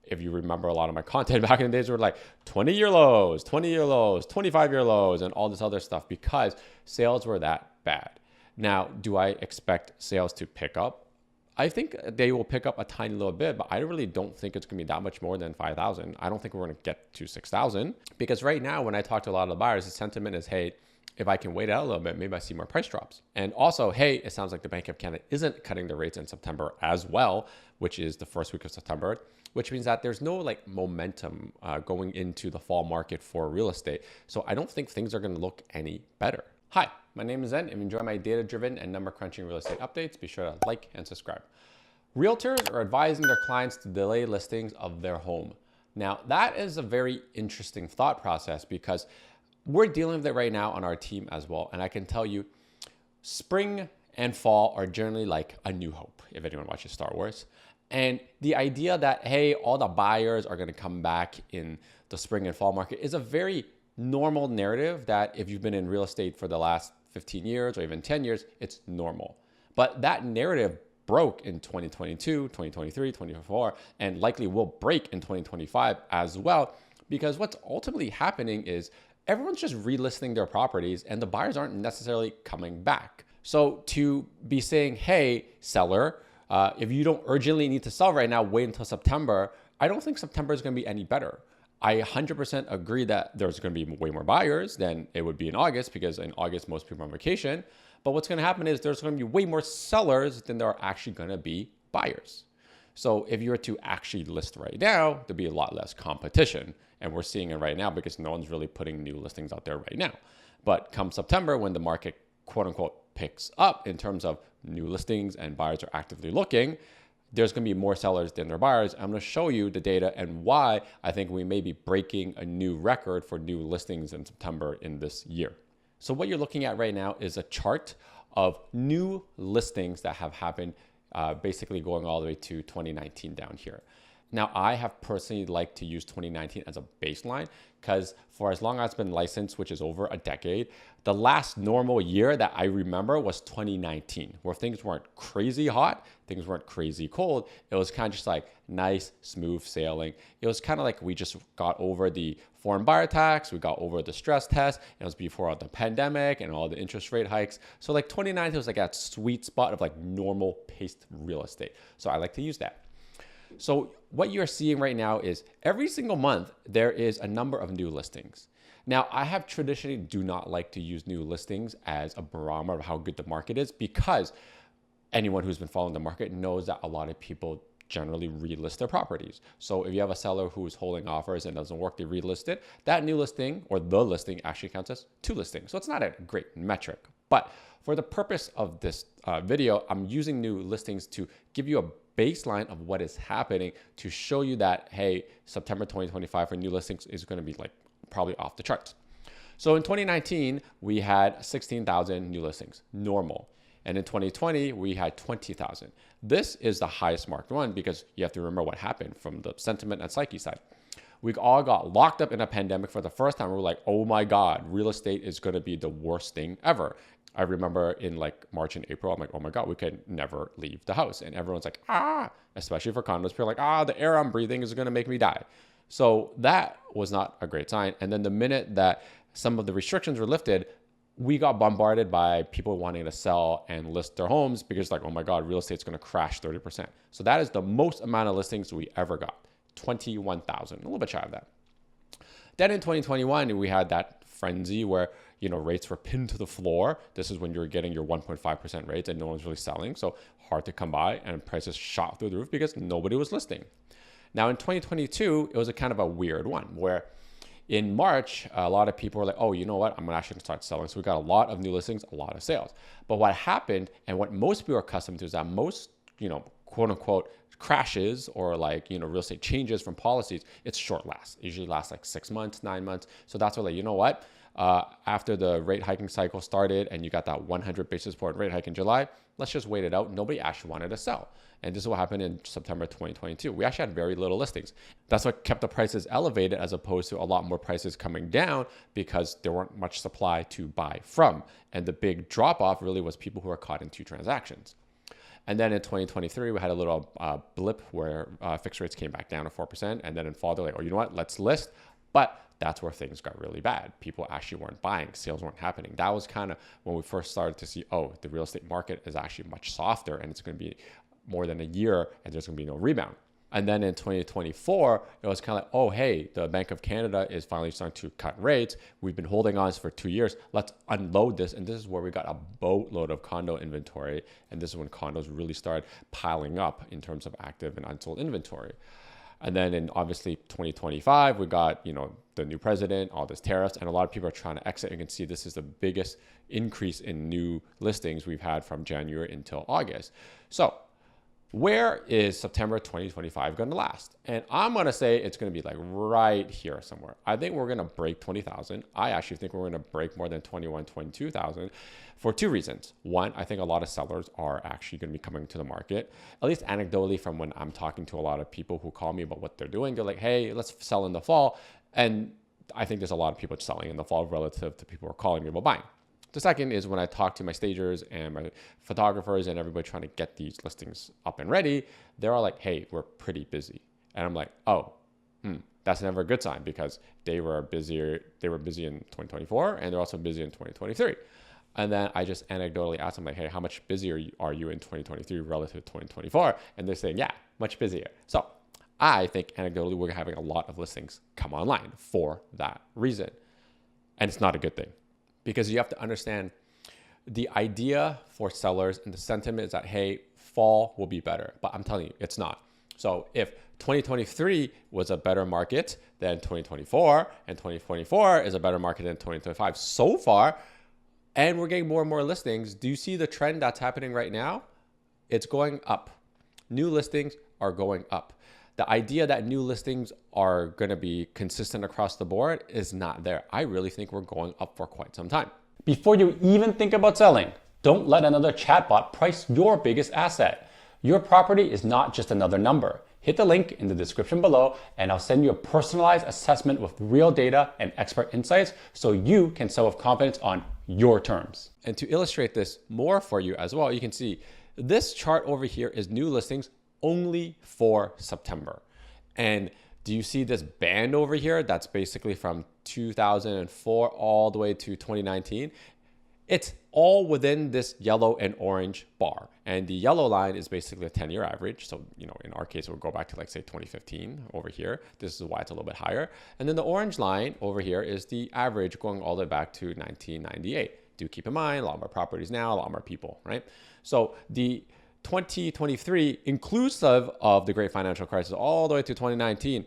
if you remember a lot of my content back in the days, were like 20-year lows, 20-year lows, 25-year lows, and all this other stuff because sales were that bad. Now, do I expect sales to pick up? I think they will pick up a tiny little bit, but I really don't think it's going to be that much more than 5,000. I don't think we're going to get to 6,000 because right now, when I talk to a lot of the buyers, the sentiment is, hey, if I can wait out a little bit, maybe I see more price drops. And also, hey, it sounds like the Bank of Canada isn't cutting the rates in September as well, which is the first week of September, which means that there's no like momentum going into the fall market for real estate. So I don't think things are going to look any better. Hi, my name is Zen. If you enjoy my data-driven and number-crunching real estate updates, be sure to like and subscribe. Realtors are advising their clients to delay listings of their home. Now, that is a very interesting thought process because we're dealing with it right now on our team as well. And I can tell you, spring and fall are generally like a new hope, if anyone watches Star Wars. And the idea that, hey, all the buyers are going to come back in the spring and fall market is a very normal narrative that if you've been in real estate for the last 15 years or even 10 years, it's normal. But that narrative broke in 2022, 2023, 2024, and likely will break in 2025 as well, because what's ultimately happening is everyone's just relisting their properties and the buyers aren't necessarily coming back. So to be saying, hey, seller, if you don't urgently need to sell right now, wait until September, I don't think September is going to be any better. I 100% agree that there's going to be way more buyers than it would be in August because in August, most people are on vacation. But what's going to happen is there's going to be way more sellers than there are actually going to be buyers. So if you were to actually list right now, there'd be a lot less competition. And we're seeing it right now because no one's really putting new listings out there right now. But come September, when the market, quote unquote, picks up in terms of new listings and buyers are actively looking, there's going to be more sellers than there are buyers. I'm going to show you the data and why I think we may be breaking a new record for new listings in September in this year. So what you're looking at right now is a chart of new listings that have happened, basically going all the way to 2019 down here. Now, I have personally liked to use 2019 as a baseline because for as long as I've been licensed, which is over a decade, the last normal year that I remember was 2019, where things weren't crazy hot, things weren't crazy cold. It was kind of just like nice, smooth sailing. It was kind of like we just got over the foreign buyer tax, we got over the stress test, and it was before the pandemic and all the interest rate hikes. So like 2019 was like that sweet spot of like normal paced real estate. So I like to use that. So what you're seeing right now is every single month, there is a number of new listings. Now, I have traditionally do not like to use new listings as a barometer of how good the market is because anyone who's been following the market knows that a lot of people generally relist their properties. So if you have a seller who is holding offers and doesn't work, they relist it, that new listing or the listing actually counts as two listings. So it's not a great metric. But for the purpose of this video, I'm using new listings to give you a baseline of what is happening to show you that, hey, September 2025 for new listings is going to be like probably off the charts. So in 2019, we had 16,000 new listings, normal. And in 2020, we had 20,000. This is the highest marked one because you have to remember what happened from the sentiment and psyche side. We all got locked up in a pandemic for the first time. We were like, oh my God, real estate is going to be the worst thing ever. I remember in like March and April, I'm like, oh my God, we could never leave the house. And everyone's like, especially for condos, people are like, the air I'm breathing is going to make me die. So that was not a great sign. And then the minute that some of the restrictions were lifted, we got bombarded by people wanting to sell and list their homes because like, oh my God, real estate's going to crash 30%. So that is the most amount of listings we ever got, 21,000, a little bit shy of that. Then in 2021, we had that frenzy where, rates were pinned to the floor. This is when you're getting your 1.5% rates and no one's really selling. So hard to come by and prices shot through the roof because nobody was listing. Now in 2022, it was a kind of a weird one where in March, a lot of people were like, oh, you know what? I'm actually going to start selling. So we got a lot of new listings, a lot of sales. But what happened and what most people are accustomed to is that most, quote unquote, crashes or like, real estate changes from policies, it's short last. It usually lasts like 6 months, 9 months. So that's why like, you know what? After the rate hiking cycle started and you got that 100 basis point rate hike in July, let's just wait it out. Nobody actually wanted to sell. And this is what happened in September 2022. We actually had very little listings. That's what kept the prices elevated as opposed to a lot more prices coming down because there weren't much supply to buy from. And the big drop off really was people who were caught in two transactions. And then in 2023, we had a little blip where fixed rates came back down to 4%. And then in fall, they're like, oh, you know what? Let's list. But that's where things got really bad. People actually weren't buying. Sales weren't happening. That was kind of when we first started to see, oh, the real estate market is actually much softer and it's going to be more than a year and there's going to be no rebound. And then in 2024, it was kind of like, oh, hey, the Bank of Canada is finally starting to cut rates. We've been holding on for 2 years. Let's unload this. And this is where we got a boatload of condo inventory. And this is when condos really started piling up in terms of active and unsold inventory. And then in obviously 2025, we got, the new president, all this tariffs, and a lot of people are trying to exit. You can see this is the biggest increase in new listings we've had from January until August. So where is September 2025 going to last? And I'm going to say it's going to be like right here somewhere. I think we're going to break 20,000. I actually think we're going to break more than 21, 22,000 for two reasons. One, I think a lot of sellers are actually going to be coming to the market, at least anecdotally from when I'm talking to a lot of people who call me about what they're doing. They're like, hey, let's sell in the fall. And I think there's a lot of people selling in the fall relative to people who are calling me about buying. The second is when I talk to my stagers and my photographers and everybody trying to get these listings up and ready, they're all like, hey, we're pretty busy. And I'm like, oh, that's never a good sign because they were busy in 2024 and they're also busy in 2023. And then I just anecdotally ask them like, hey, how much busier are you in 2023 relative to 2024? And they're saying, yeah, much busier. So I think anecdotally we're having a lot of listings come online for that reason. And it's not a good thing. Because you have to understand the idea for sellers and the sentiment is that, hey, fall will be better. But I'm telling you, it's not. So if 2023 was a better market than 2024 and 2024 is a better market than 2025 so far, and we're getting more and more listings, do you see the trend that's happening right now? It's going up. New listings are going up. The idea that new listings are going to be consistent across the board is not there. I really think we're going up for quite some time. Before you even think about selling, don't let another chatbot price your biggest asset. Your property is not just another number. Hit the link in the description below and I'll send you a personalized assessment with real data and expert insights so you can sell with confidence on your terms. And to illustrate this more for you as well, you can see this chart over here is new listings only for September. And do you see this band over here? That's basically from 2004 all the way to 2019. It's all within this yellow and orange bar. And the yellow line is basically a 10-year average. So, in our case, we'll go back to like say 2015 over here. This is why it's a little bit higher. And then the orange line over here is the average going all the way back to 1998. Do keep in mind, a lot more properties now, a lot more people, right? So the 2023, inclusive of the great financial crisis all the way to 2019,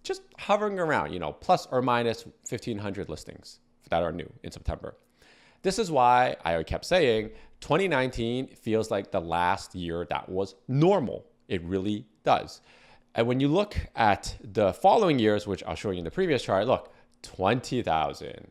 just hovering around, plus or minus 1,500 listings that are new in September. This is why I kept saying 2019 feels like the last year that was normal. It really does. And when you look at the following years, which I'll show you in the previous chart, look, 20,000,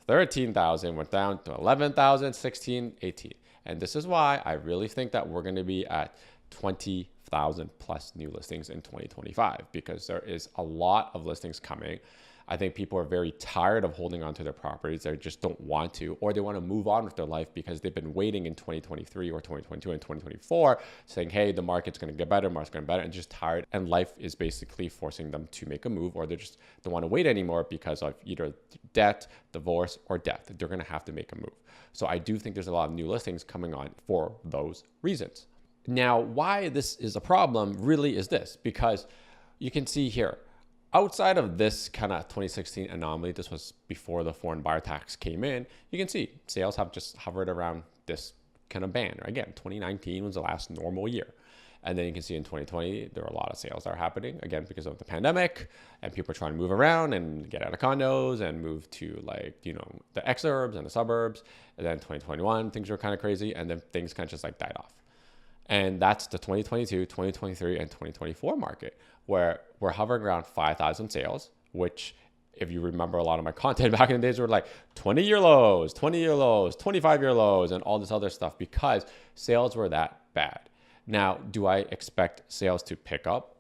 13,000 went down to 11,000, 16, 18. And this is why I really think that we're going to be at 20,000 plus new listings in 2025 because there is a lot of listings coming. I think people are very tired of holding on to their properties. They just don't want to, or they want to move on with their life because they've been waiting in 2023 or 2022 and 2024 saying, hey, the market's going to get better, market's going to get better, and just tired. And life is basically forcing them to make a move, or they just don't want to wait anymore because of either debt, divorce, or death. They're going to have to make a move. So I do think there's a lot of new listings coming on for those reasons. Now, why this is a problem really is this, because you can see here, outside of this kind of 2016 anomaly, this was before the foreign buyer tax came in, you can see sales have just hovered around this kind of band. Again, 2019 was the last normal year. And then you can see in 2020, there were a lot of sales that are happening, again, because of the pandemic and people are trying to move around and get out of condos and move to the exurbs and the suburbs. And then 2021, things were kind of crazy. And then things kind of just died off. And that's the 2022, 2023, and 2024 market where we're hovering around 5,000 sales, which if you remember a lot of my content back in the days were like 20-year lows, 20-year lows, 25-year lows, and all this other stuff because sales were that bad. Now, do I expect sales to pick up?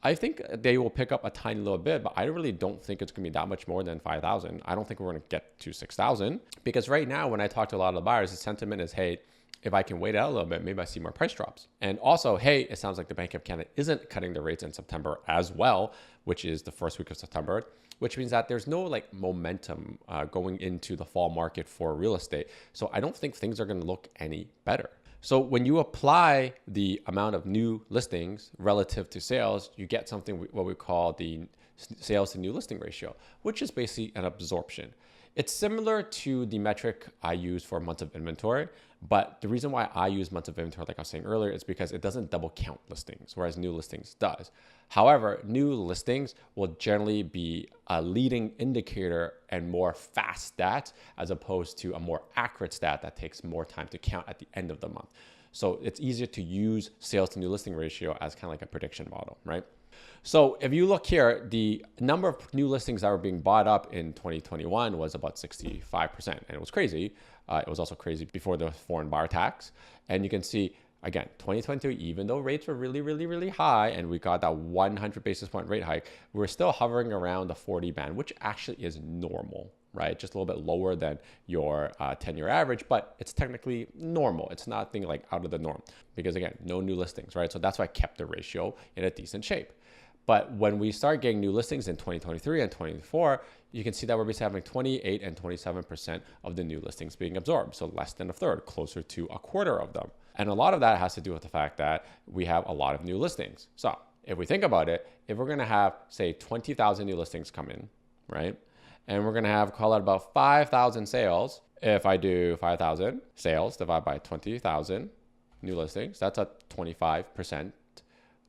I think they will pick up a tiny little bit, but I really don't think it's going to be that much more than 5,000. I don't think we're going to get to 6,000 because right now, when I talk to a lot of the buyers, the sentiment is, hey, if I can wait out a little bit, maybe I see more price drops. And also, hey, it sounds like the Bank of Canada isn't cutting the rates in September as well, which is the first week of September, which means that there's no like momentum going into the fall market for real estate. So I don't think things are going to look any better. So when you apply the amount of new listings relative to sales, you get something what we call the sales to new listing ratio, which is basically an absorption. It's similar to the metric I use for months of inventory, but the reason why I use months of inventory, like I was saying earlier, is because it doesn't double count listings, whereas new listings does. However, new listings will generally be a leading indicator and more fast stat as opposed to a more accurate stat that takes more time to count at the end of the month. So it's easier to use sales to new listing ratio as kind of like a prediction model, right? So if you look here, the number of new listings that were being bought up in 2021 was about 65%. And it was crazy. It was also crazy before the foreign buyer tax. And you can see, again, 2022, even though rates were really, really, really high and we got that 100 basis point rate hike, we're still hovering around the 40 band, which actually is normal, right? Just a little bit lower than your 10-year average, but it's technically normal. It's nothing like out of the norm because, again, no new listings, right? So that's why I kept the ratio in a decent shape. But when we start getting new listings in 2023 and 2024, you can see that we're basically having 28 and 27% of the new listings being absorbed. So less than a third, closer to a quarter of them. And a lot of that has to do with the fact that we have a lot of new listings. So if we think about it, if we're going to have, say, 20,000 new listings come in, right? And we're going to have, call it about 5,000 sales. If I do 5,000 sales divided by 20,000 new listings, that's a 25%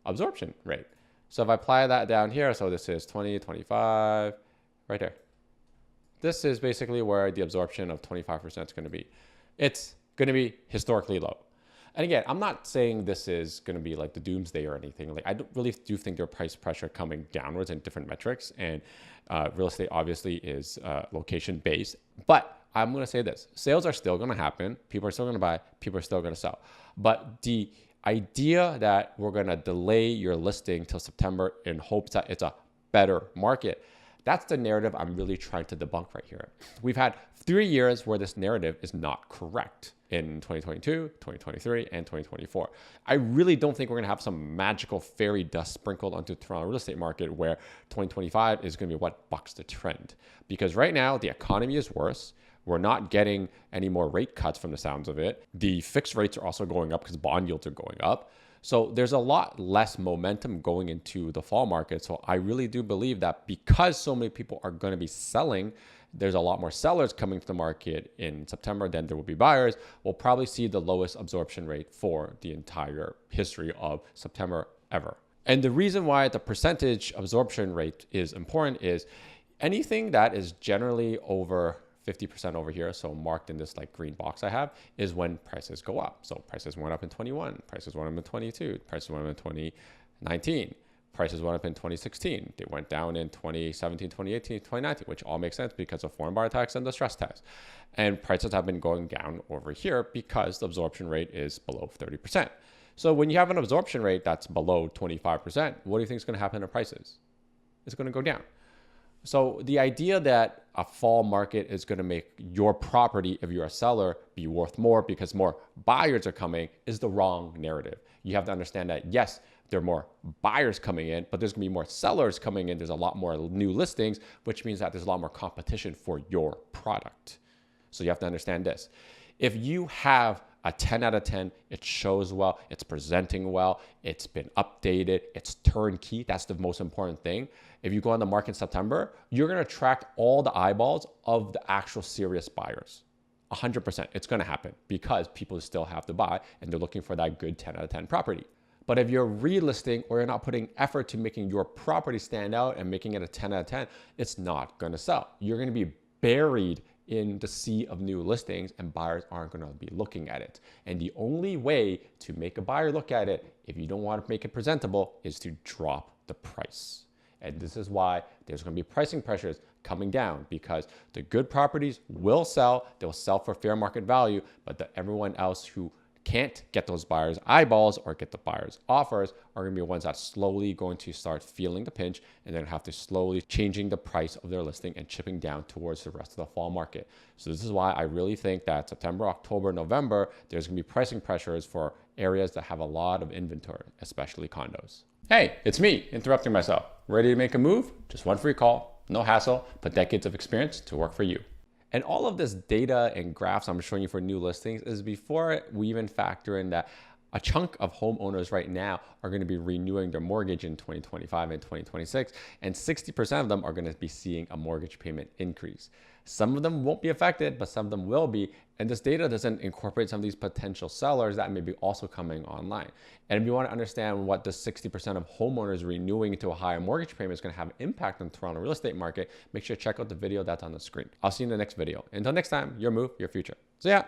absorption rate. So if I apply that down here, so this is 20, 25, right there. This is basically where the absorption of 25% is going to be. It's going to be historically low. And again, I'm not saying this is going to be like the doomsday or anything. Like I really do think there's price pressure coming downwards in different metrics. And real estate obviously is location based. But I'm going to say this, sales are still going to happen. People are still going to buy, people are still going to sell. But the idea that we're going to delay your listing till September in hopes that it's a better market, that's the narrative I'm really trying to debunk right here. We've had 3 years where this narrative is not correct in 2022, 2023, and 2024. I really don't think we're going to have some magical fairy dust sprinkled onto the Toronto real estate market where 2025 is going to be what bucks the trend. Because right now, the economy is worse. We're not getting any more rate cuts from the sounds of it. The fixed rates are also going up because bond yields are going up. So there's a lot less momentum going into the fall market. So I really do believe that because so many people are going to be selling, there's a lot more sellers coming to the market in September than there will be buyers. We'll probably see the lowest absorption rate for the entire history of September ever. And the reason why the percentage absorption rate is important is anything that is generally over 50% over here, so marked in this like green box I have, is when prices go up. So prices went up in 21, prices went up in 22, prices went up in 2019, prices went up in 2016. They went down in 2017, 2018, 2019, which all makes sense because of foreign buyer tax and the stress test. And prices have been going down over here because the absorption rate is below 30%. So when you have an absorption rate that's below 25%, what do you think is going to happen to prices? It's going to go down. So the idea that a fall market is going to make your property, if you're a seller, be worth more because more buyers are coming is the wrong narrative. You have to understand that, yes, there are more buyers coming in, but there's going to be more sellers coming in. There's a lot more new listings, which means that there's a lot more competition for your product. So you have to understand this. If you have a 10 out of 10, it shows well, it's presenting well, it's been updated, it's turnkey. That's the most important thing. If you go on the market in September, you're going to attract all the eyeballs of the actual serious buyers. 100%. It's going to happen because people still have to buy and they're looking for that good 10 out of 10 property. But if you're relisting or you're not putting effort to making your property stand out and making it a 10 out of 10, it's not going to sell. You're going to be buried in the sea of new listings and buyers aren't going to be looking at it. And the only way to make a buyer look at it, if you don't want to make it presentable, is to drop the price. And this is why there's going to be pricing pressures coming down because the good properties will sell. They'll sell for fair market value, but everyone else who can't get those buyers eyeballs or get the buyers offers are going to be ones that slowly going to start feeling the pinch and then have to slowly changing the price of their listing and chipping down towards the rest of the fall market. So this is why I really think that September, October, November, there's going to be pricing pressures for areas that have a lot of inventory, especially condos. Hey, it's me interrupting myself. Ready to make a move? Just one free call, no hassle, but decades of experience to work for you. And all of this data and graphs I'm showing you for new listings is before we even factor in that a chunk of homeowners right now are going to be renewing their mortgage in 2025 and 2026, and 60% of them are going to be seeing a mortgage payment increase. Some of them won't be affected, but some of them will be. And this data doesn't incorporate some of these potential sellers that may be also coming online. And if you want to understand what the 60% of homeowners renewing into a higher mortgage payment is going to have an impact on the Toronto real estate market, make sure to check out the video that's on the screen. I'll see you in the next video. Until next time, your move, your future. So yeah.